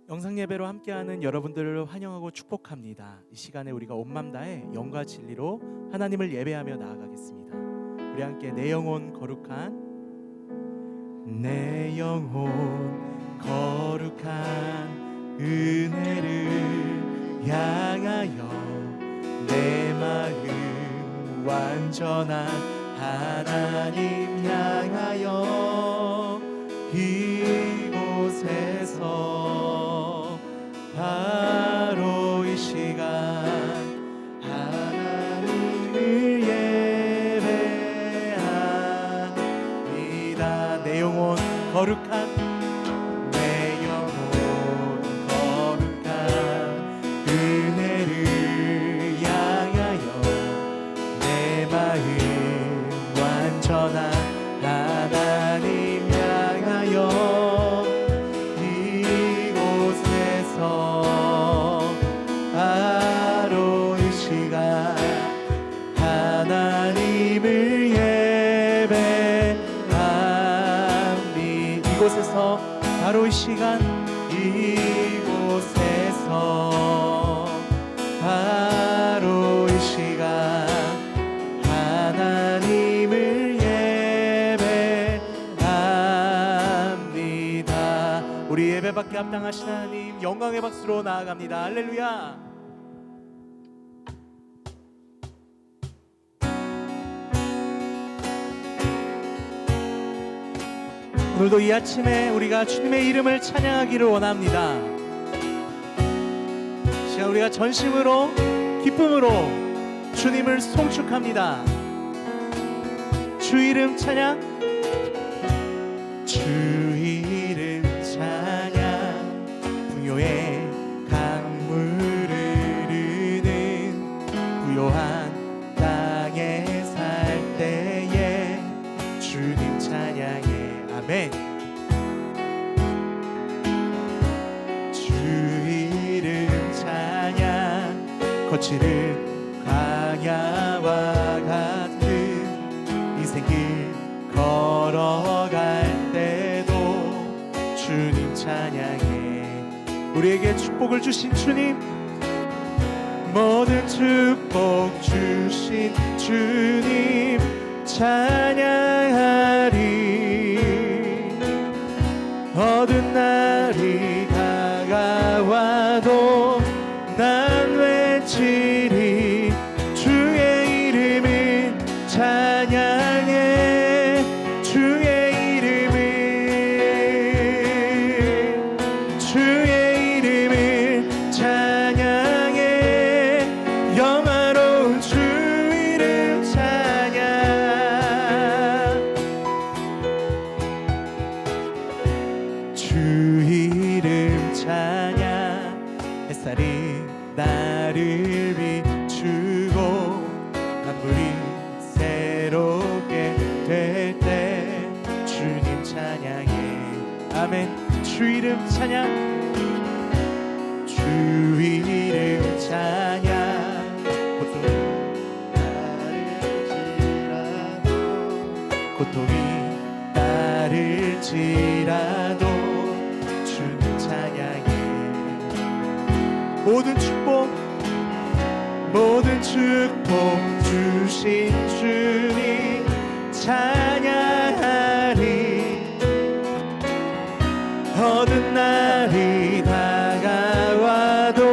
영상 예배로 함께하는 여러분들을 환영하고 축복합니다. 이 시간에 우리가 온 맘 다해 영과 진리로 하나님을 예배하며 나아가겠습니다. 우리 함께 내 영혼 거룩한 내 영혼 거룩한 은혜를 향하여 내 마음 완전한 하나님 향하여 이곳에서 바로 이 시간 하나님을 예배합니다. 내 영혼 거룩한 내 영혼 거룩한 은혜를 향하여 내 마음 완전한 하나님 향하여 이곳에서 바로 이 시간 하나님을 예배합니다. 이곳에서 바로 이 시간 이곳에서 바로 이 시간 하나님을 예배합니다. 우리 예배받게 합당하신 하나님 영광의 박수로 나아갑니다. 할렐루야. 오늘도 이 아침에 우리가 주님의 이름을 찬양하기를 원합니다. 시간 우리가 전심으로 기쁨으로 주님을 송축합니다. 주 이름 찬양, 주 이름 찬양, 부요의 강물을 흐르는 부요한 땅에 살 때에 주님 찬양해. 아멘. 주 이름 찬양, 거칠은 광야와 같은 인생길 걸어갈 때도 주님 찬양해. 우리에게 축복을 주신 주님, 모든 축복 주신 주님 찬양하리. 어두운 날이 다가와도 난 외치리. 주의 이름을 찬양해. 주의 이름을, 주의 이름을 찬양해. 영화로운 주 이름 찬양. 주 이름 찬양. 햇살이 나를 비추고 만물이 새롭게 될 때 주님 찬양해. 아멘. 주 이름 찬양, 주 이름 찬양. 고통이 따를지라도 주님 찬양해. 모든 축복, 모든 축복 주신 주님 찬양하리. 어두운 날이 다가와도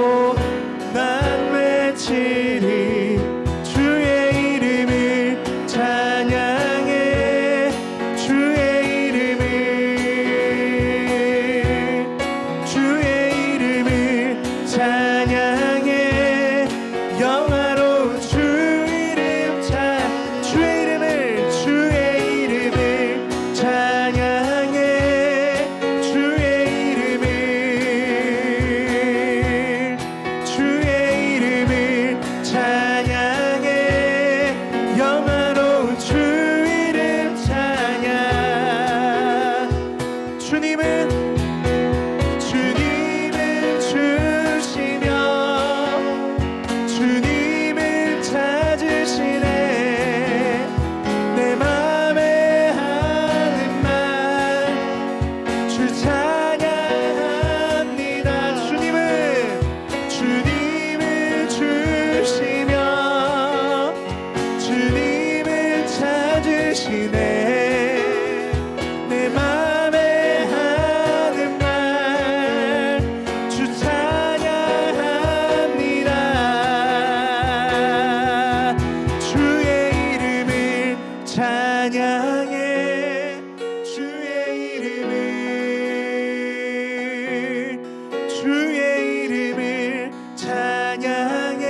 난 외치리. 주의 이름을 찬양해. 주의 이름을, 주의 이름을 찬양해. 영화로운 주 이름 주의 이름을, 주의 이름을 찬양해. 주의 이름을, 되시네. 내 맘에 하는 말 주 찬양합니다. 주의 이름을 찬양해. 주의 이름을 찬양해.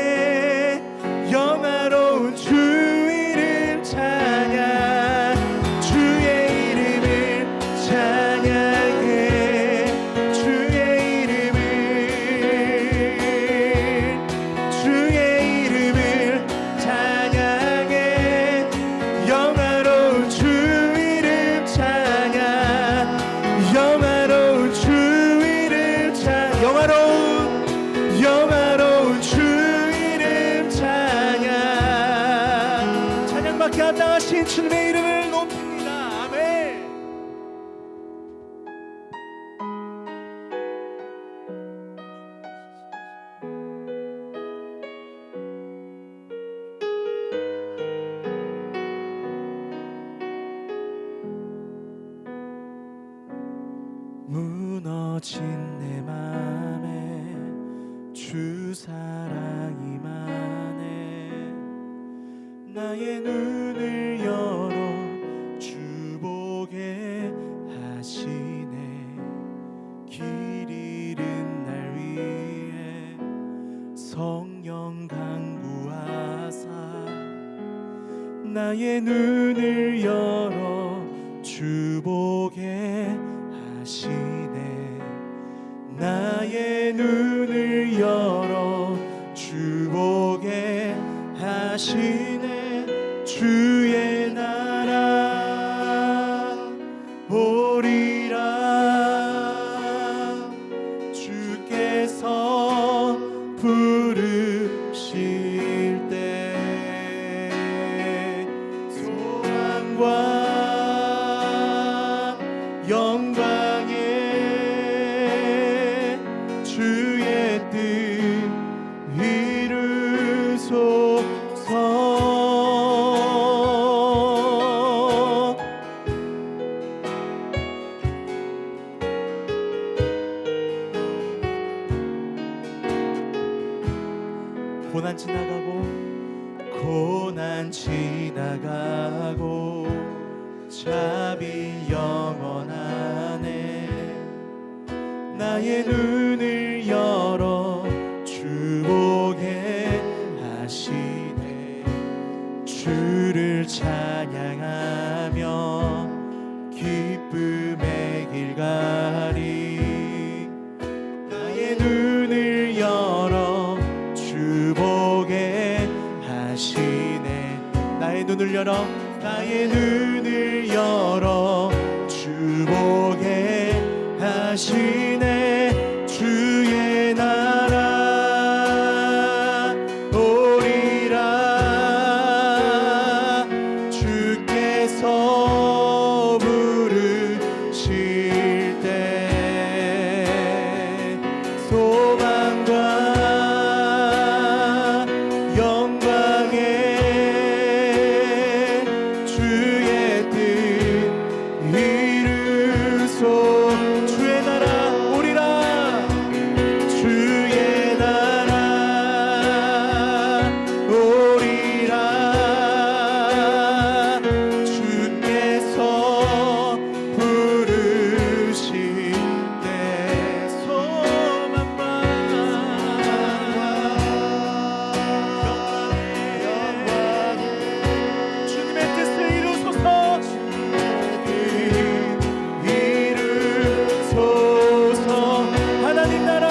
영화로운 주 이름 찬양. 주의 이름을 찬양해. 주의 이름을 찬양해. 영화로운 주 이름 찬양. 영화로운 주 이름 찬양. 영화로운 주 이름 찬양. 찬양받게 합당하신 주님의 이름을 높입니다. 아멘. 무너진 내 맘에 주 사랑이 많네. 나의 눈을 열어 주 보게 하시네. 길 잃은 날 위해 성령 강구하사 나의 눈을 열어 주 보게 하시네. 나의 눈을 열어 주 보게 하시네. 주의 나라 오리라. 주께서 부르실 때 소망과 영광에 주의 뜻 이루소서. 고난 지나가고 고난 지나가고 자비 영원하네. 나의 눈을 열어 주 보게 하시네. 주를 찬양하며 기쁨의 길 가리. 나의 눈을 열어 주 보게 하시네. 나의 눈을 열어 나의 눈을 열어 주 보게 하시네. 주의 나라 오리라. 주께서 부르실 때 소망과 영광에 주의 뜻 이루소. 주의 나라 오리라. 주의 나라 오리라. 주께서 부르실 때 소망과 영광에 주님의 뜻을 이루소서. 이루소서. 하나님 나라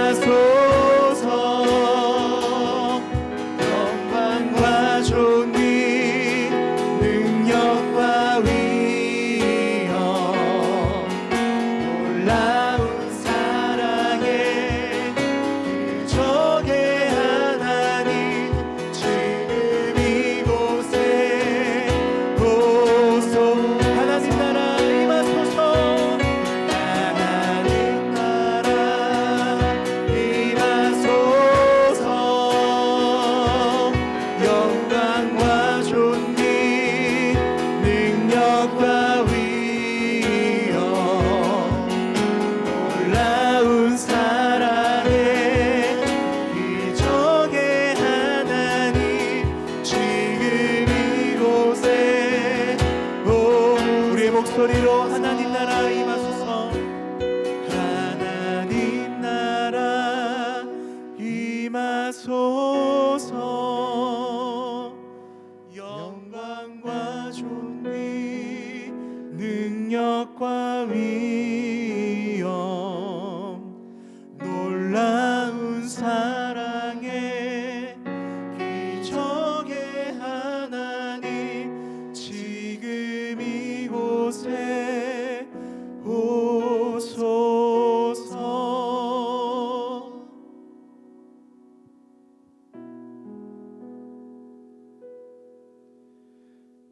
임하소서. 영광과 존귀 능력과 위엄 놀라운 사랑에 그 적의 하나님 지금 이곳에 오소. 하나님 나라 임하소서. 하나님 나라 임하소서. 소리로 하나님 나라 임하소서. 하나님 나라 임하소서. 영광과 존귀 능력과 위엄 놀라운 사랑에 기적의 하나님 지금 이곳에 오소서.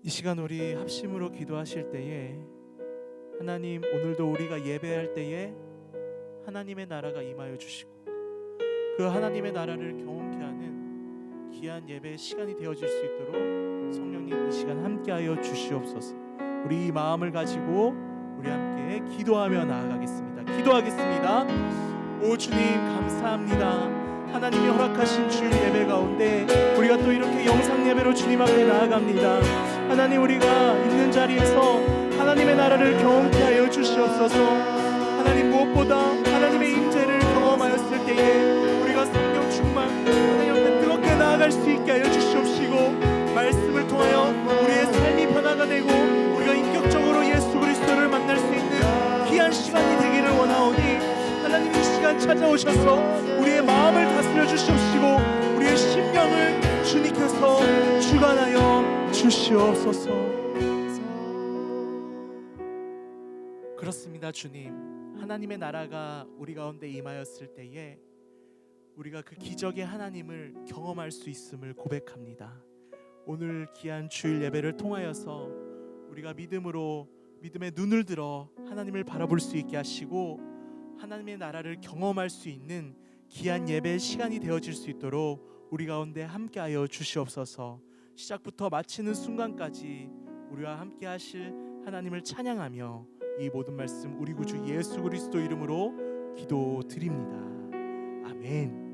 이 시간 우리 합심으로 기도하실 때에 하나님, 오늘도 우리가 예배할 때에 하나님의 나라가 임하여 주시고 그 하나님의 나라를 경험케 하는 귀한 예배의 시간이 되어질 수 있도록 성령님 이 시간 함께하여 주시옵소서. 우리 이 마음을 가지고 우리 함께 기도하며 나아가겠습니다. 기도하겠습니다. 오 주님, 감사합니다. 하나님이 허락하신 주일 예배 가운데 우리가 또 이렇게 영상 예배로 주님 앞에 나아갑니다. 하나님, 우리가 있는 자리에서 하나님의 나라를 경험케 하여 주시옵소서. 하나님, 무엇보다 하나님의 임재를 경험하였을 때에 우리가 성령 충만 하나님 앞에 뜨겁게 나아갈 수 있게 하여 주시옵시고, 말씀을 통하여 우리의 삶이 변화가 되고 우리가 인격적으로 예수 그리스도를 만날 수 있는 귀한 시간이 되기를 원하오니 하나님, 이 시간 찾아오셔서 우리의 마음을 다스려 주시옵시고 우리의 심령을 주님께서 주관하여 주시옵소서. 그렇습니다. 주님, 하나님의 나라가 우리 가운데 임하였을 때에 우리가 그 기적의 하나님을 경험할 수 있음을 고백합니다. 오늘 귀한 주일 예배를 통하여서 우리가 믿음의 눈을 들어 하나님을 바라볼 수 있게 하시고 하나님의 나라를 경험할 수 있는 귀한 예배의 시간이 되어질 수 있도록 우리 가운데 함께하여 주시옵소서. 시작부터 마치는 순간까지 우리와 함께 하실 하나님을 찬양하며 이 모든 말씀 우리 구주 예수 그리스도 이름으로 기도드립니다. 아멘.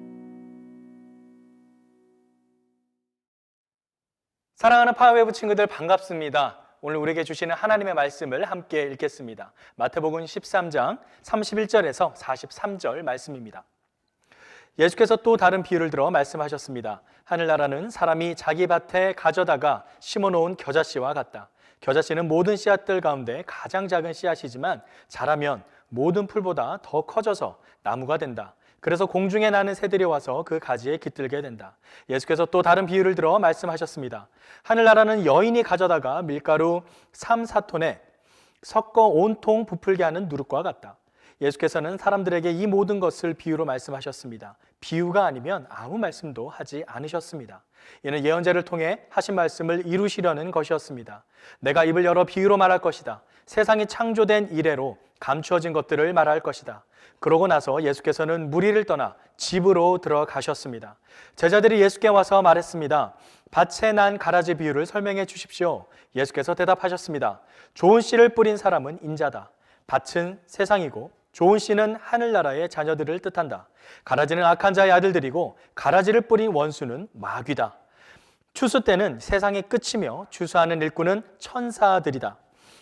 사랑하는 파워웨이브 친구들, 반갑습니다. 오늘 우리에게 주시는 하나님의 말씀을 함께 읽겠습니다. 마태복음 13장 31절에서 43절 말씀입니다. 예수께서 또 다른 비유를 들어 말씀하셨습니다. 하늘나라는 사람이 자기 밭에 가져다가 심어놓은 겨자씨와 같다. 겨자씨는 모든 씨앗들 가운데 가장 작은 씨앗이지만 자라면 모든 풀보다 더 커져서 나무가 된다. 그래서 공중에 나는 새들이 와서 그 가지에 깃들게 된다. 예수께서 또 다른 비유를 들어 말씀하셨습니다. 하늘나라는 여인이 가져다가 밀가루 3-4톤에 섞어 온통 부풀게 하는 누룩과 같다. 예수께서는 사람들에게 이 모든 것을 비유로 말씀하셨습니다. 비유가 아니면 아무 말씀도 하지 않으셨습니다. 이는 예언자를 통해 하신 말씀을 이루시려는 것이었습니다. 내가 입을 열어 비유로 말할 것이다. 세상이 창조된 이래로 감추어진 것들을 말할 것이다. 그러고 나서 예수께서는 무리를 떠나 집으로 들어가셨습니다. 제자들이 예수께 와서 말했습니다. 밭에 난 가라지 비유를 설명해 주십시오. 예수께서 대답하셨습니다. 좋은 씨를 뿌린 사람은 인자다. 밭은 세상이고 좋은 씨는 하늘나라의 자녀들을 뜻한다. 가라지는 악한 자의 아들들이고 가라지를 뿌린 원수는 마귀다. 추수 때는 세상의 끝이며 추수하는 일꾼은 천사들이다.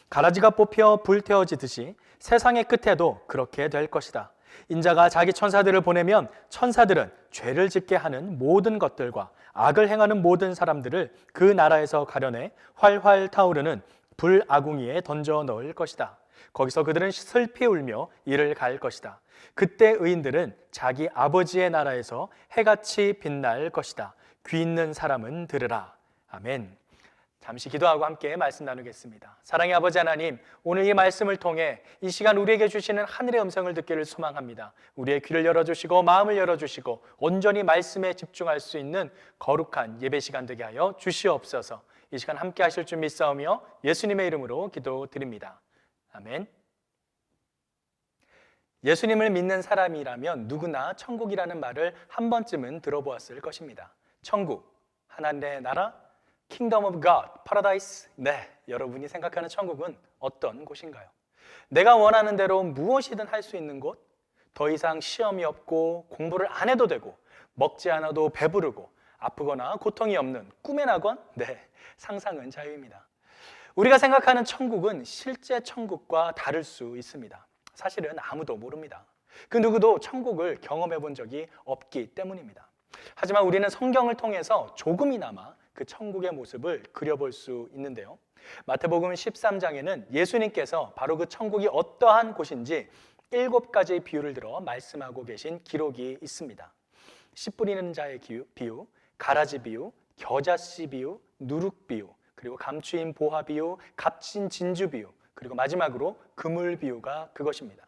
가라지가 뽑혀 불태워지듯이 세상의 끝에도 그렇게 될 것이다. 인자가 자기 천사들을 보내면 천사들은 죄를 짓게 하는 모든 것들과 악을 행하는 모든 사람들을 그 나라에서 가려내 활활 타오르는 불아궁이에 던져 넣을 것이다. 거기서 그들은 슬피 울며 이를 갈 것이다. 그때 의인들은 자기 아버지의 나라에서 해같이 빛날 것이다. 귀 있는 사람은 들으라. 아멘. 잠시 기도하고 함께 말씀 나누겠습니다. 사랑의 아버지 하나님, 오늘 이 말씀을 통해 이 시간 우리에게 주시는 하늘의 음성을 듣기를 소망합니다. 우리의 귀를 열어주시고 마음을 열어주시고 온전히 말씀에 집중할 수 있는 거룩한 예배 시간 되게 하여 주시옵소서. 이 시간 함께 하실 줄 믿사오며 예수님의 이름으로 기도드립니다. 아멘. 예수님을 믿는 사람이라면 누구나 천국이라는 말을 한 번쯤은 들어보았을 것입니다. 천국, 하나님의 나라, Kingdom of God, Paradise. 네, 여러분이 생각하는 천국은 어떤 곳인가요? 내가 원하는 대로 무엇이든 할 수 있는 곳, 더 이상 시험이 없고 공부를 안 해도 되고 먹지 않아도 배부르고 아프거나 고통이 없는 꿈의 낙원? 네, 상상은 자유입니다. 우리가 생각하는 천국은 실제 천국과 다를 수 있습니다. 사실은 아무도 모릅니다. 그 누구도 천국을 경험해 본 적이 없기 때문입니다. 하지만 우리는 성경을 통해서 조금이나마 그 천국의 모습을 그려볼 수 있는데요. 마태복음 13장에는 예수님께서 바로 그 천국이 어떠한 곳인지 7가지 비유를 들어 말씀하고 계신 기록이 있습니다. 씨 뿌리는 자의 비유, 가라지 비유, 겨자씨 비유, 누룩 비유, 그리고 감추인 보화 비유, 값진 진주 비유, 그리고 마지막으로 그물 비유가 그것입니다.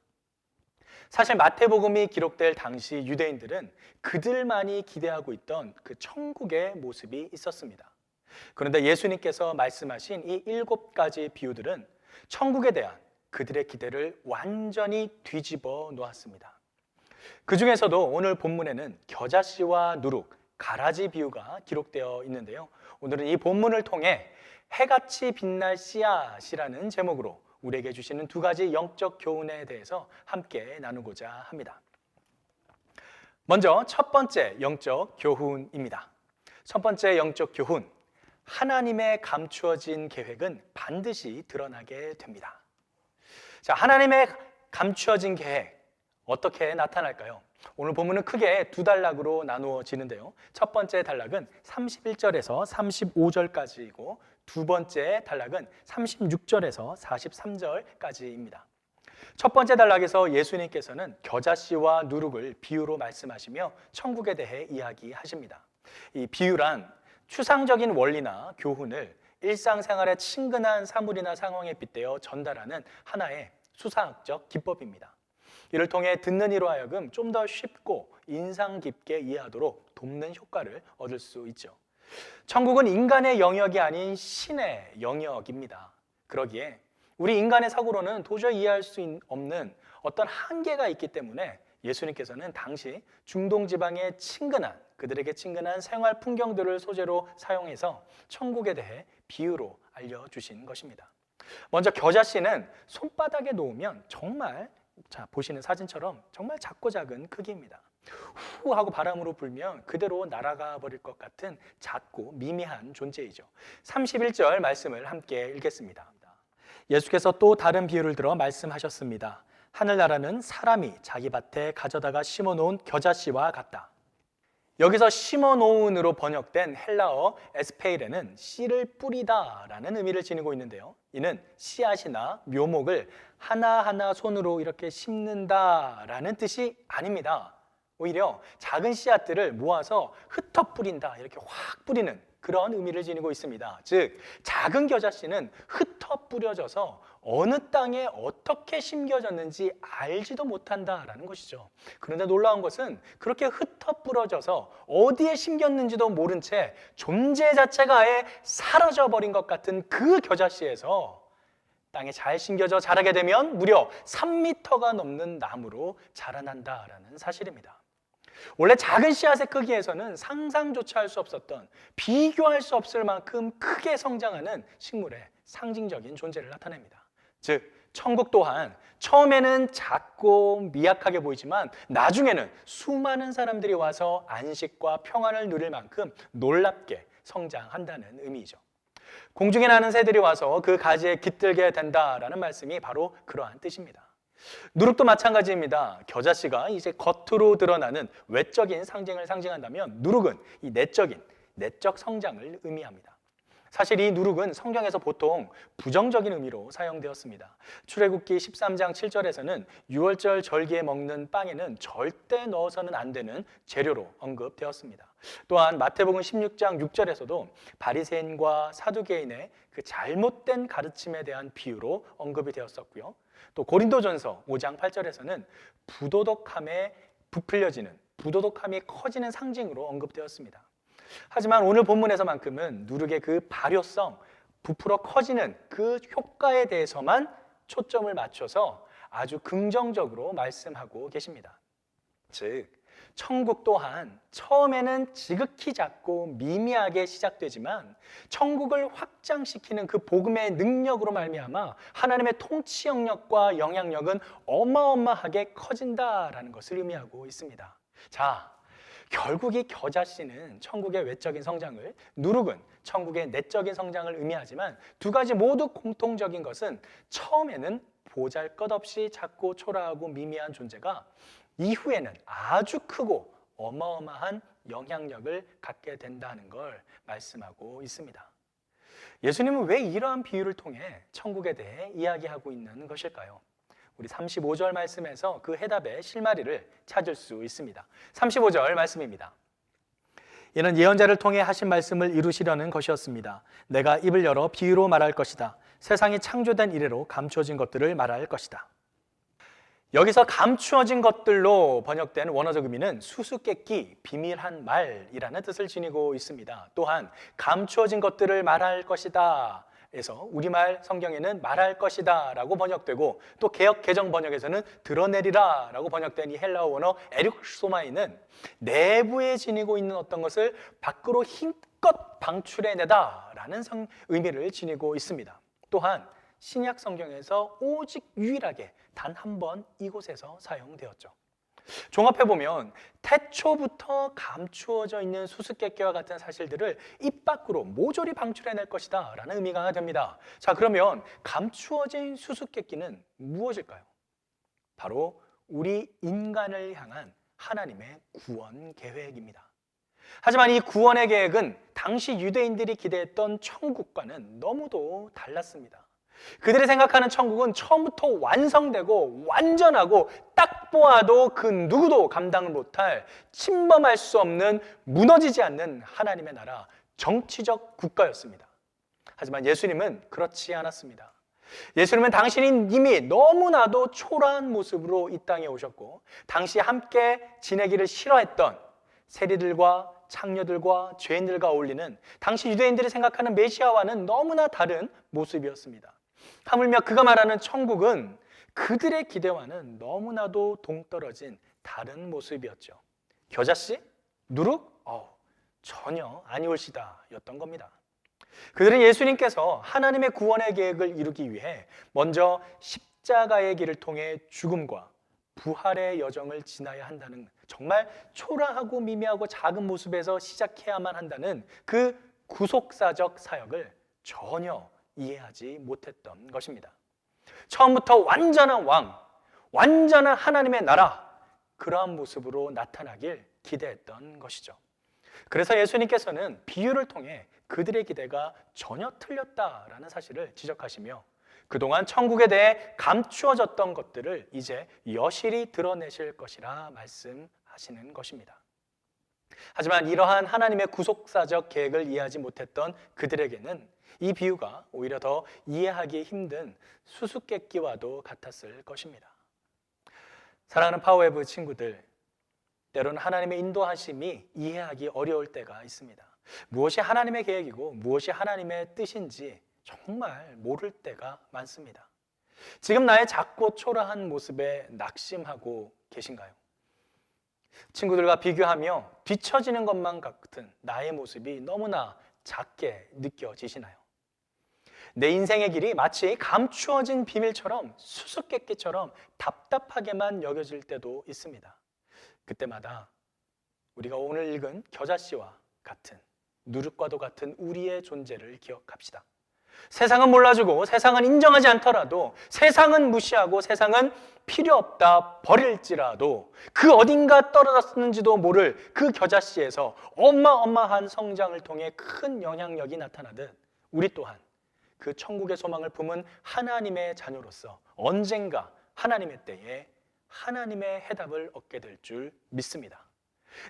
사실 마태복음이 기록될 당시 유대인들은 그들만이 기대하고 있던 그 천국의 모습이 있었습니다. 그런데 예수님께서 말씀하신 이 7가지 비유들은 천국에 대한 그들의 기대를 완전히 뒤집어 놓았습니다. 그 중에서도 오늘 본문에는 겨자씨와 누룩, 가라지 비유가 기록되어 있는데요. 오늘은 이 본문을 통해 해같이 빛날 씨앗이라는 제목으로 우리에게 주시는 2가지 영적 교훈에 대해서 함께 나누고자 합니다. 먼저 첫 번째 영적 교훈입니다. 첫 번째 영적 교훈, 하나님의 감추어진 계획은 반드시 드러나게 됩니다. 자, 하나님의 감추어진 계획 어떻게 나타날까요? 오늘 본문은 크게 2단락으로 나누어지는데요. 첫 번째 단락은 31절에서 35절까지이고 두 번째 단락은 36절에서 43절까지입니다. 첫 번째 단락에서 예수님께서는 겨자씨와 누룩을 비유로 말씀하시며 천국에 대해 이야기하십니다. 이 비유란 추상적인 원리나 교훈을 일상생활의 친근한 사물이나 상황에 빗대어 전달하는 하나의 수사학적 기법입니다. 이를 통해 듣는 이로 하여금 좀 더 쉽고 인상 깊게 이해하도록 돕는 효과를 얻을 수 있죠. 천국은 인간의 영역이 아닌 신의 영역입니다. 그러기에 우리 인간의 사고로는 도저히 이해할 수 없는 어떤 한계가 있기 때문에 예수님께서는 당시 중동 지방의 그들에게 친근한 생활 풍경들을 소재로 사용해서 천국에 대해 비유로 알려주신 것입니다. 먼저 겨자씨는 손바닥에 놓으면 정말, 보시는 사진처럼 정말 작고 작은 크기입니다. 후 하고 바람으로 불면 그대로 날아가 버릴 것 같은 작고 미미한 존재이죠. 31절 말씀을 함께 읽겠습니다. 예수께서 또 다른 비유를 들어 말씀하셨습니다. 하늘나라는 사람이 자기 밭에 가져다가 심어놓은 겨자씨와 같다. 여기서 심어놓은으로 번역된 헬라어 에스페이레는 씨를 뿌리다라는 의미를 지니고 있는데요. 이는 씨앗이나 묘목을 하나하나 손으로 이렇게 심는다라는 뜻이 아닙니다. 오히려 작은 씨앗들을 모아서 흩어 뿌린다, 이렇게 확 뿌리는 그런 의미를 지니고 있습니다. 즉, 작은 겨자씨는 흩어 뿌려져서 어느 땅에 어떻게 심겨졌는지 알지도 못한다라는 것이죠. 그런데 놀라운 것은 그렇게 흩어 뿌려져서 어디에 심겼는지도 모른 채 존재 자체가 아예 사라져버린 것 같은 그 겨자씨에서 땅에 잘 심겨져 자라게 되면 무려 3m가 넘는 나무로 자라난다라는 사실입니다. 원래 작은 씨앗의 크기에서는 상상조차 할 수 없었던, 비교할 수 없을 만큼 크게 성장하는 식물의 상징적인 존재를 나타냅니다. 즉, 천국 또한 처음에는 작고 미약하게 보이지만 나중에는 수많은 사람들이 와서 안식과 평안을 누릴 만큼 놀랍게 성장한다는 의미죠. 공중에 나는 새들이 와서 그 가지에 깃들게 된다라는 말씀이 바로 그러한 뜻입니다. 누룩도 마찬가지입니다. 겨자씨가 이제 겉으로 드러나는 외적인 상징을 상징한다면 누룩은 이 내적 성장을 의미합니다. 사실 이 누룩은 성경에서 보통 부정적인 의미로 사용되었습니다. 출애굽기 13장 7절에서는 유월절 절기에 먹는 빵에는 절대 넣어서는 안 되는 재료로 언급되었습니다. 또한 마태복음 16장 6절에서도 바리새인과 사두개인의 그 잘못된 가르침에 대한 비유로 언급이 되었었고요. 또 고린도전서 5장 8절에서는 부도덕함에 부풀려지는, 부도덕함이 커지는 상징으로 언급되었습니다. 하지만 오늘 본문에서만큼은 누룩의 그 발효성, 부풀어 커지는 그 효과에 대해서만 초점을 맞춰서 아주 긍정적으로 말씀하고 계십니다. 즉, 천국 또한 처음에는 지극히 작고 미미하게 시작되지만 천국을 확장시키는 그 복음의 능력으로 말미암아 하나님의 통치 영역과 영향력은 어마어마하게 커진다라는 것을 의미하고 있습니다. 자, 결국 이 겨자씨는 천국의 외적인 성장을, 누룩은 천국의 내적인 성장을 의미하지만 두 가지 모두 공통적인 것은 처음에는 보잘것없이 작고 초라하고 미미한 존재가 이후에는 아주 크고 어마어마한 영향력을 갖게 된다는 걸 말씀하고 있습니다. 예수님은 왜 이러한 비유를 통해 천국에 대해 이야기하고 있는 것일까요? 우리 35절 말씀에서 그 해답의 실마리를 찾을 수 있습니다. 35절 말씀입니다. 이는 예언자를 통해 하신 말씀을 이루시려는 것이었습니다. 내가 입을 열어 비유로 말할 것이다. 세상이 창조된 이래로 감추어진 것들을 말할 것이다. 여기서 감추어진 것들로 번역된 원어적 의미는 수수께끼, 비밀한 말이라는 뜻을 지니고 있습니다. 또한 감추어진 것들을 말할 것이다 에서 우리말 성경에는 말할 것이다 라고 번역되고, 또 개역 개정 번역에서는 드러내리라 라고 번역된 이 헬라어 원어 에릭소마이는 내부에 지니고 있는 어떤 것을 밖으로 힘껏 방출해내다 라는 의미를 지니고 있습니다. 또한 신약 성경에서 오직 유일하게 단 한 번 이곳에서 사용되었죠. 종합해보면 태초부터 감추어져 있는 수수께끼와 같은 사실들을 입 밖으로 모조리 방출해낼 것이다 라는 의미가 됩니다. 자, 그러면 감추어진 수수께끼는 무엇일까요? 바로 우리 인간을 향한 하나님의 구원 계획입니다. 하지만 이 구원의 계획은 당시 유대인들이 기대했던 천국과는 너무도 달랐습니다. 그들이 생각하는 천국은 처음부터 완성되고 완전하고 딱 보아도 그 누구도 감당을 못할 침범할 수 없는 무너지지 않는 하나님의 나라, 정치적 국가였습니다. 하지만 예수님은 그렇지 않았습니다. 예수님은 당신이 이미 너무나도 초라한 모습으로 이 땅에 오셨고, 당시 함께 지내기를 싫어했던 세리들과 창녀들과 죄인들과 어울리는 당시 유대인들이 생각하는 메시아와는 너무나 다른 모습이었습니다. 하물며 그가 말하는 천국은 그들의 기대와는 너무나도 동떨어진 다른 모습이었죠. 겨자씨? 누룩? 전혀 아니올시다 였던 겁니다. 그들은 예수님께서 하나님의 구원의 계획을 이루기 위해 먼저 십자가의 길을 통해 죽음과 부활의 여정을 지나야 한다는, 정말 초라하고 미미하고 작은 모습에서 시작해야만 한다는 그 구속사적 사역을 전혀 이해하지 못했던 것입니다. 처음부터 완전한 왕, 완전한 하나님의 나라, 그러한 모습으로 나타나길 기대했던 것이죠. 그래서 예수님께서는 비유를 통해 그들의 기대가 전혀 틀렸다라는 사실을 지적하시며, 그동안 천국에 대해 감추어졌던 것들을 이제 여실히 드러내실 것이라 말씀하시는 것입니다. 하지만 이러한 하나님의 구속사적 계획을 이해하지 못했던 그들에게는 이 비유가 오히려 더 이해하기 힘든 수수께끼와도 같았을 것입니다. 사랑하는 파워웨브 친구들, 때로는 하나님의 인도하심이 이해하기 어려울 때가 있습니다. 무엇이 하나님의 계획이고 무엇이 하나님의 뜻인지 정말 모를 때가 많습니다. 지금 나의 작고 초라한 모습에 낙심하고 계신가요? 친구들과 비교하며 뒤처지는 것만 같은 나의 모습이 너무나 작게 느껴지시나요? 내 인생의 길이 마치 감추어진 비밀처럼 수수께끼처럼 답답하게만 여겨질 때도 있습니다. 그때마다 우리가 오늘 읽은 겨자씨와 같은, 누룩과도 같은 우리의 존재를 기억합시다. 세상은 몰라주고 세상은 인정하지 않더라도, 세상은 무시하고 세상은 필요 없다 버릴지라도, 그 어딘가 떨어졌는지도 모를 그 겨자씨에서 어마어마한 성장을 통해 큰 영향력이 나타나듯, 우리 또한 그 천국의 소망을 품은 하나님의 자녀로서 언젠가 하나님의 때에 하나님의 해답을 얻게 될 줄 믿습니다.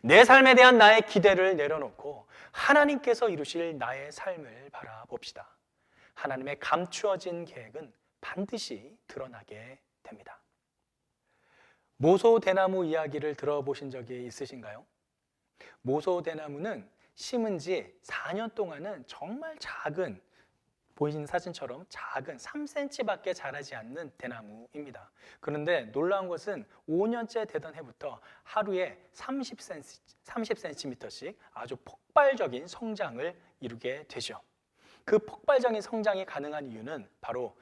내 삶에 대한 나의 기대를 내려놓고 하나님께서 이루실 나의 삶을 바라봅시다. 하나님의 감추어진 계획은 반드시 드러나게 됩니다. 모소대나무 이야기를 들어보신 적이 있으신가요? 모소대나무는 심은 지 4년 동안은 정말 작은, 보이시는 사진처럼 작은 3cm밖에 자라지 않는 대나무입니다. 그런데 놀라운 것은 5년째 되던 해부터 하루에 30cm씩 아주 폭발적인 성장을 이루게 되죠. 그 폭발적인 성장이 가능한 이유는 바로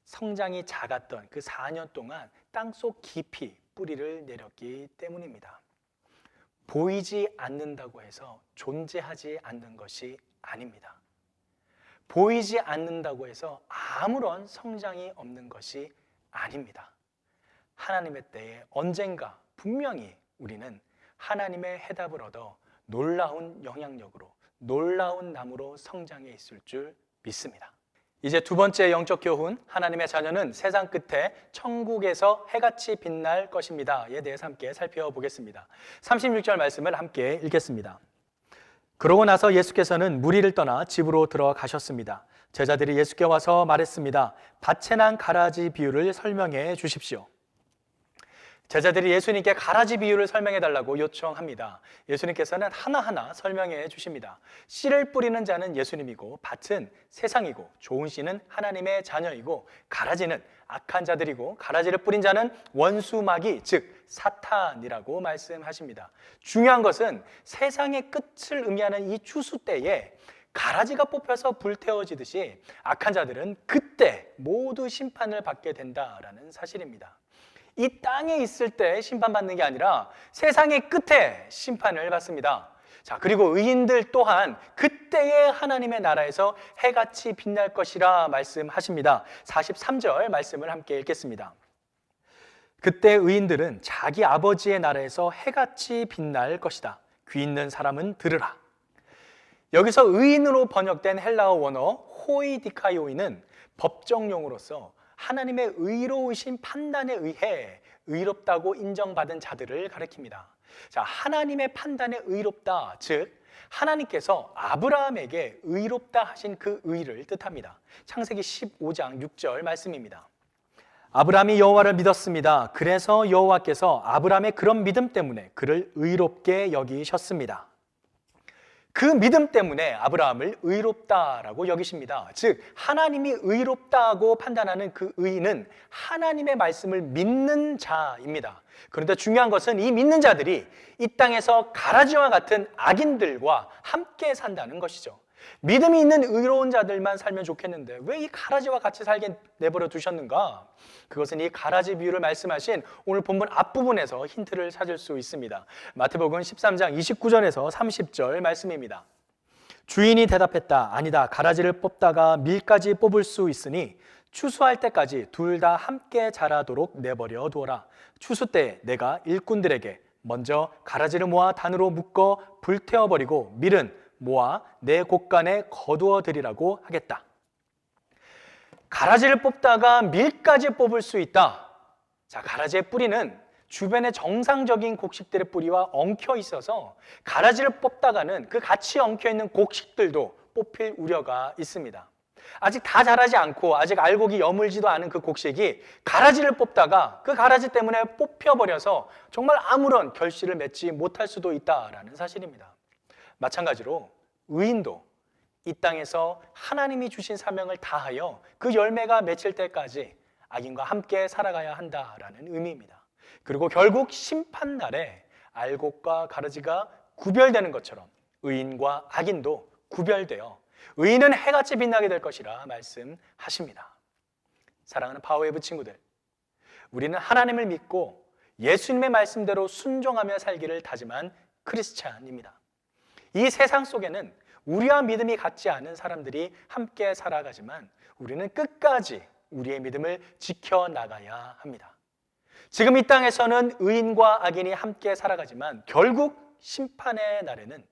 성장이 작았던 그 4년 동안 땅속 깊이 뿌리를 내렸기 때문입니다. 보이지 않는다고 해서 존재하지 않는 것이 아닙니다. 보이지 않는다고 해서 아무런 성장이 없는 것이 아닙니다. 하나님의 때에 언젠가 분명히 우리는 하나님의 해답을 얻어 놀라운 영향력으로, 놀라운 나무로 성장해 있을 줄 믿습니다. 이제 두 번째 영적 교훈, 하나님의 자녀는 세상 끝에 천국에서 해같이 빛날 것입니다에 대해서 함께 살펴보겠습니다. 36절 말씀을 함께 읽겠습니다. 그러고 나서 예수께서는 무리를 떠나 집으로 들어가셨습니다. 제자들이 예수께 와서 말했습니다. 밭에 난 가라지 비유를 설명해 주십시오. 제자들이 예수님께 가라지 비유를 설명해 달라고 요청합니다. 예수님께서는 하나하나 설명해 주십니다. 씨를 뿌리는 자는 예수님이고, 밭은 세상이고, 좋은 씨는 하나님의 자녀이고, 가라지는 악한 자들이고, 가라지를 뿌린 자는 원수마귀, 즉 사탄이라고 말씀하십니다. 중요한 것은 세상의 끝을 의미하는 이 추수 때에 가라지가 뽑혀서 불태워지듯이 악한 자들은 그때 모두 심판을 받게 된다라는 사실입니다. 이 땅에 있을 때 심판받는 게 아니라 세상의 끝에 심판을 받습니다. 자, 그리고 의인들 또한 그때의 하나님의 나라에서 해같이 빛날 것이라 말씀하십니다. 43절 말씀을 함께 읽겠습니다. 그때 의인들은 자기 아버지의 나라에서 해같이 빛날 것이다. 귀 있는 사람은 들으라. 여기서 의인으로 번역된 헬라어 원어 호이디카이오이는 법정용어로서 하나님의 의로우신 판단에 의해 의롭다고 인정받은 자들을 가리킵니다. 자, 하나님의 판단에 의롭다, 즉 하나님께서 아브라함에게 의롭다 하신 그 의를 뜻합니다. 창세기 15장 6절 말씀입니다. 아브라함이 여호와를 믿었습니다. 그래서 여호와께서 아브라함의 그런 믿음 때문에 그를 의롭게 여기셨습니다. 그 믿음 때문에 아브라함을 의롭다라고 여기십니다. 즉 하나님이 의롭다고 판단하는 그 의인은 하나님의 말씀을 믿는 자입니다. 그런데 중요한 것은 이 믿는 자들이 이 땅에서 가라지와 같은 악인들과 함께 산다는 것이죠. 믿음이 있는 의로운 자들만 살면 좋겠는데 왜 이 가라지와 같이 살게 내버려 두셨는가? 그것은 이 가라지 비유를 말씀하신 오늘 본문 앞부분에서 힌트를 찾을 수 있습니다. 마태복음 13장 29절에서 30절 말씀입니다. 주인이 대답했다. 아니다. 가라지를 뽑다가 밀까지 뽑을 수 있으니 추수할 때까지 둘 다 함께 자라도록 내버려 두어라. 추수 때 내가 일꾼들에게 먼저 가라지를 모아 단으로 묶어 불태워버리고 밀은 모아 내 곳간에 거두어 드리라고 하겠다. 가라지를 뽑다가 밀까지 뽑을 수 있다. 자, 가라지의 뿌리는 주변의 정상적인 곡식들의 뿌리와 엉켜 있어서 가라지를 뽑다가는 그 같이 엉켜 있는 곡식들도 뽑힐 우려가 있습니다. 아직 다 자라지 않고 아직 알곡이 여물지도 않은 그 곡식이 가라지를 뽑다가 그 가라지 때문에 뽑혀버려서 정말 아무런 결실을 맺지 못할 수도 있다라는 사실입니다. 마찬가지로 의인도 이 땅에서 하나님이 주신 사명을 다하여 그 열매가 맺힐 때까지 악인과 함께 살아가야 한다라는 의미입니다. 그리고 결국 심판날에 알곡과 가라지가 구별되는 것처럼 의인과 악인도 구별되어 의인은 해같이 빛나게 될 것이라 말씀하십니다. 사랑하는 파워웨이브 친구들, 우리는 하나님을 믿고 예수님의 말씀대로 순종하며 살기를 다짐한 크리스찬입니다. 이 세상 속에는 우리와 믿음이 같지 않은 사람들이 함께 살아가지만 우리는 끝까지 우리의 믿음을 지켜나가야 합니다. 지금 이 땅에서는 의인과 악인이 함께 살아가지만 결국 심판의 날에는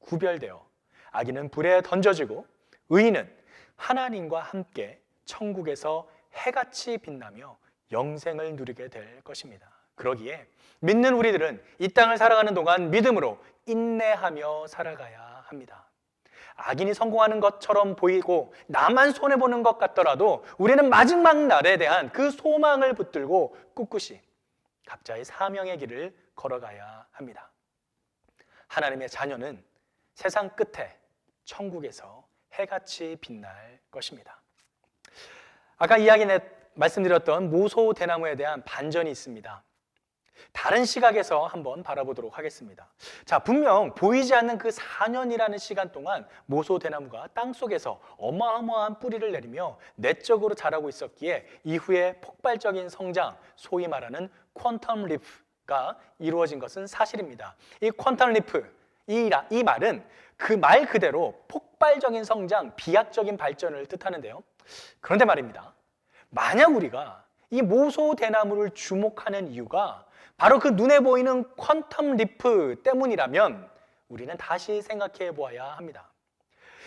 구별되어 악인은 불에 던져지고 의인은 하나님과 함께 천국에서 해같이 빛나며 영생을 누리게 될 것입니다. 그러기에 믿는 우리들은 이 땅을 살아가는 동안 믿음으로 인내하며 살아가야 합니다. 악인이 성공하는 것처럼 보이고 나만 손해보는 것 같더라도 우리는 마지막 날에 대한 그 소망을 붙들고 꿋꿋이 각자의 사명의 길을 걸어가야 합니다. 하나님의 자녀는 세상 끝에 천국에서 해같이 빛날 것입니다. 아까 말씀드렸던 모소 대나무에 대한 반전이 있습니다. 다른 시각에서 한번 바라보도록 하겠습니다. 자, 분명 보이지 않는 그 4년이라는 시간 동안 모소 대나무가 땅속에서 어마어마한 뿌리를 내리며 내적으로 자라고 있었기에 이후에 폭발적인 성장, 소위 말하는 퀀텀 리프가 이루어진 것은 사실입니다. 이 퀀텀 리프, 이 말은 그 말 그대로 폭발적인 성장, 비약적인 발전을 뜻하는데요. 그런데 말입니다. 만약 우리가 이 모소대나무를 주목하는 이유가 바로 그 눈에 보이는 퀀텀 리프 때문이라면 우리는 다시 생각해 보아야 합니다.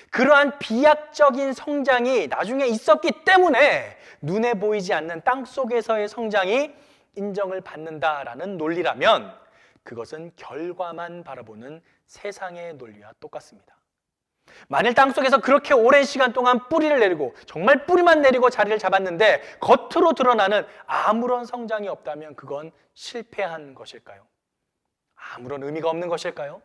그러한 비약적인 성장이 나중에 있었기 때문에 눈에 보이지 않는 땅 속에서의 성장이 인정을 받는다라는 논리라면 그것은 결과만 바라보는 세상의 논리와 똑같습니다. 만일 땅 속에서 그렇게 오랜 시간 동안 뿌리를 내리고 정말 뿌리만 내리고 자리를 잡았는데 겉으로 드러나는 아무런 성장이 없다면 그건 실패한 것일까요? 아무런 의미가 없는 것일까요?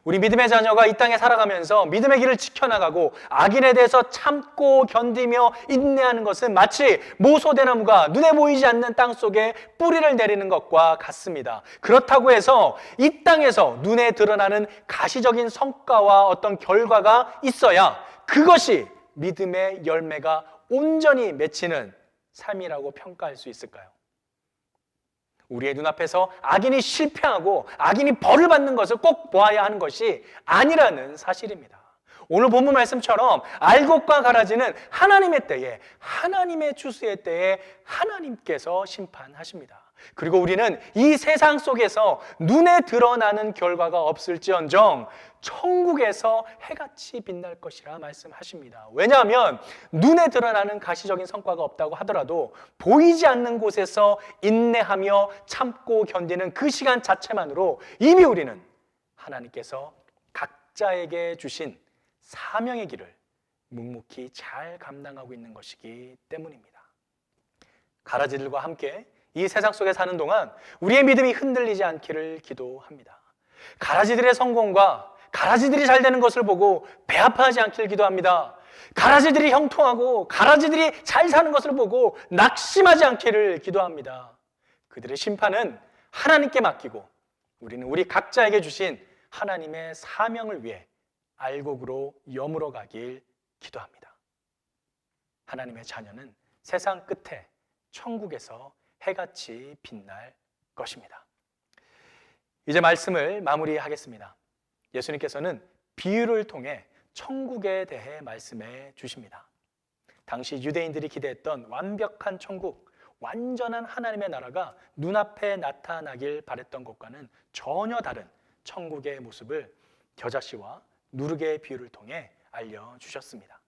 우리 믿음의 자녀가 이 땅에 살아가면서 믿음의 길을 지켜나가고 악인에 대해서 참고 견디며 인내하는 것은 마치 모소대나무가 눈에 보이지 않는 땅 속에 뿌리를 내리는 것과 같습니다. 그렇다고 해서 이 땅에서 눈에 드러나는 가시적인 성과와 어떤 결과가 있어야 그것이 믿음의 열매가 온전히 맺히는 삶이라고 평가할 수 있을까요? 우리의 눈앞에서 악인이 실패하고 악인이 벌을 받는 것을 꼭 보아야 하는 것이 아니라는 사실입니다. 오늘 본문 말씀처럼 알곡과 가라지는 하나님의 때에, 하나님의 추수의 때에 하나님께서 심판하십니다. 그리고 우리는 이 세상 속에서 눈에 드러나는 결과가 없을지언정 천국에서 해같이 빛날 것이라 말씀하십니다. 왜냐하면 눈에 드러나는 가시적인 성과가 없다고 하더라도 보이지 않는 곳에서 인내하며 참고 견디는 그 시간 자체만으로 이미 우리는 하나님께서 각자에게 주신 사명의 길을 묵묵히 잘 감당하고 있는 것이기 때문입니다. 가라지들과 함께 이 세상 속에 사는 동안 우리의 믿음이 흔들리지 않기를 기도합니다. 가라지들의 성공과 가라지들이 잘 되는 것을 보고 배 아파하지 않기를 기도합니다. 가라지들이 형통하고 가라지들이 잘 사는 것을 보고 낙심하지 않기를 기도합니다. 그들의 심판은 하나님께 맡기고 우리는 우리 각자에게 주신 하나님의 사명을 위해 알곡으로 여물어 가길 기도합니다. 하나님의 자녀는 세상 끝에 천국에서 해같이 빛날 것입니다. 이제 말씀을 마무리하겠습니다. 예수님께서는 비유를 통해 천국에 대해 말씀해 주십니다. 당시 유대인들이 기대했던 완벽한 천국, 완전한 하나님의 나라가 눈앞에 나타나길 바랬던 것과는 전혀 다른 천국의 모습을 겨자씨와 누룩의 비유를 통해 알려주셨습니다.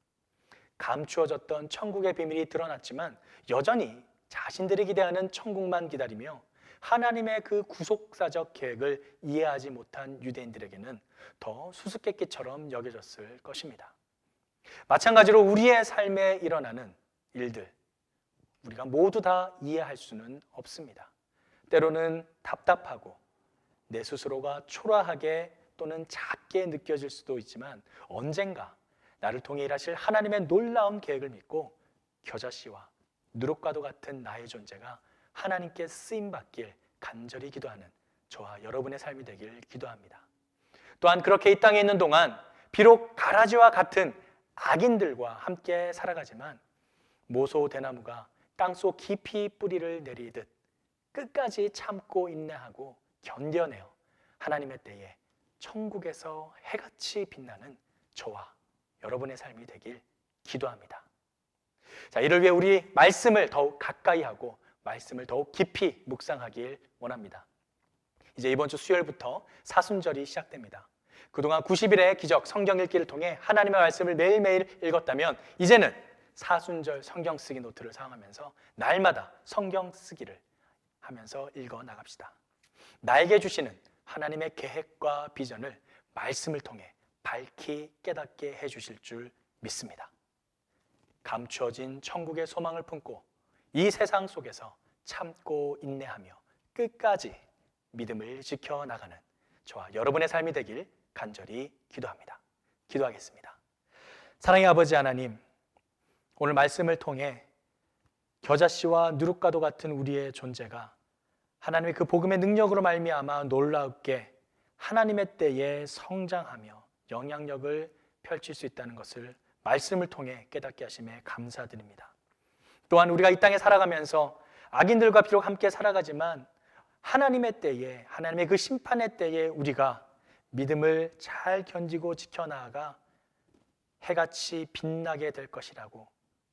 감추어졌던 천국의 비밀이 드러났지만 여전히 자신들이 기대하는 천국만 기다리며 하나님의 그 구속사적 계획을 이해하지 못한 유대인들에게는 더 수수께끼처럼 여겨졌을 것입니다. 마찬가지로 우리의 삶에 일어나는 일들, 우리가 모두 다 이해할 수는 없습니다. 때로는 답답하고 내 스스로가 초라하게 또는 작게 느껴질 수도 있지만 언젠가 나를 통해 일하실 하나님의 놀라운 계획을 믿고 겨자씨와 누룩과도 같은 나의 존재가 하나님께 쓰임받길 간절히 기도하는 저와 여러분의 삶이 되길 기도합니다. 또한 그렇게 이 땅에 있는 동안 비록 가라지와 같은 악인들과 함께 살아가지만 모소대나무가 땅속 깊이 뿌리를 내리듯 끝까지 참고 인내하고 견뎌내어 하나님의 때에 천국에서 해같이 빛나는 저와 여러분의 삶이 되길 기도합니다. 자, 이를 위해 우리 말씀을 더욱 가까이 하고 말씀을 더욱 깊이 묵상하길 원합니다. 이제 이번 주 수요일부터 사순절이 시작됩니다. 그동안 90일의 기적 성경 읽기를 통해 하나님의 말씀을 매일매일 읽었다면 이제는 사순절 성경 쓰기 노트를 사용하면서 날마다 성경 쓰기를 하면서 읽어 나갑시다. 나에게 주시는 하나님의 계획과 비전을 말씀을 통해 밝히 깨닫게 해주실 줄 믿습니다. 감추어진 천국의 소망을 품고 이 세상 속에서 참고 인내하며 끝까지 믿음을 지켜나가는 저와 여러분의 삶이 되길 간절히 기도합니다. 기도하겠습니다. 사랑의 아버지 하나님, 오늘 말씀을 통해 겨자씨와 누룩과도 같은 우리의 존재가 하나님의 그 복음의 능력으로 말미암아 놀랍게 하나님의 때에 성장하며 영향력을 펼칠 수 있다는 것을 말씀을 통해 깨닫게 하심에 감사드립니다. 또한 우리가 이 땅에 살아가면서 악인들과 비록 함께 살아가지만 하나님의 때에, 하나님의 그 심판의 때에 우리가 믿음을 잘 견디고 지켜나가 해같이 빛나게 될 것이라고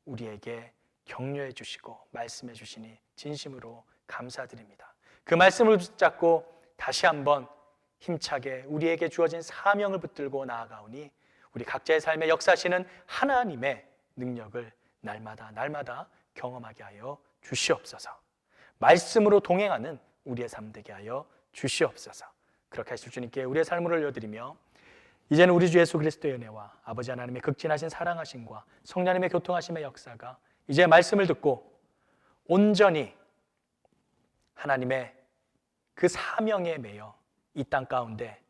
우리에게 격려해 주시고 말씀해 주시니 진심으로 감사드립니다. 그 말씀을 붙잡고 다시 한번 힘차게 우리에게 주어진 사명을 붙들고 나아가오니 우리 각자의 삶에 역사하시는 하나님의 능력을 날마다 경험하게 하여 주시옵소서. 말씀으로 동행하는 우리의 삶 되게 하여 주시옵소서. 그렇게 하실 주님께 우리의 삶을 올려드리며 이제는 우리 주 예수 그리스도의 은혜와 아버지 하나님의 극진하신 사랑하심과 성령님의 교통하심의 역사가 이제 말씀을 듣고 온전히 하나님의 그 사명에 매여 이 땅 가운데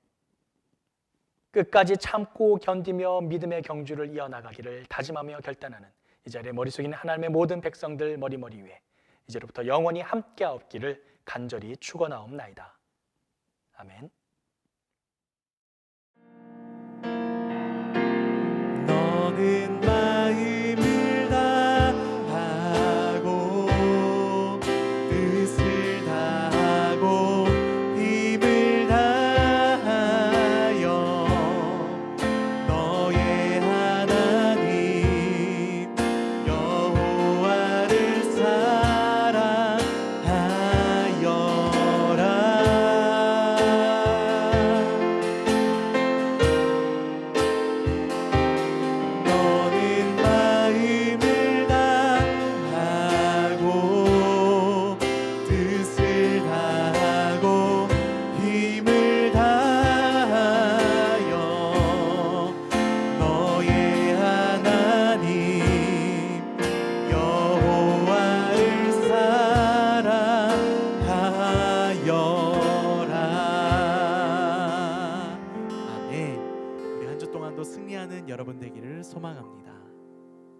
끝까지 참고 견디며 믿음의 경주를 이어나가기를 다짐하며 결단하는 이 자리에 머릿속에 있는 하나님의 모든 백성들 머리 위에 이제로부터 영원히 함께하옵기를 간절히 축원하옵나이다. 아멘. 너는 마음을 다하고 뜻을 다하고 힘을 다하여 너의 하나님 여호와를 사랑하여라. 너는 마음을 다하고 뜻을 다하고 힘을 다하여 너의 하나님 여호와를 사랑하여라. 아멘. 우리 한 주 동안도 승리하는 여러분 되기를 소망합니다.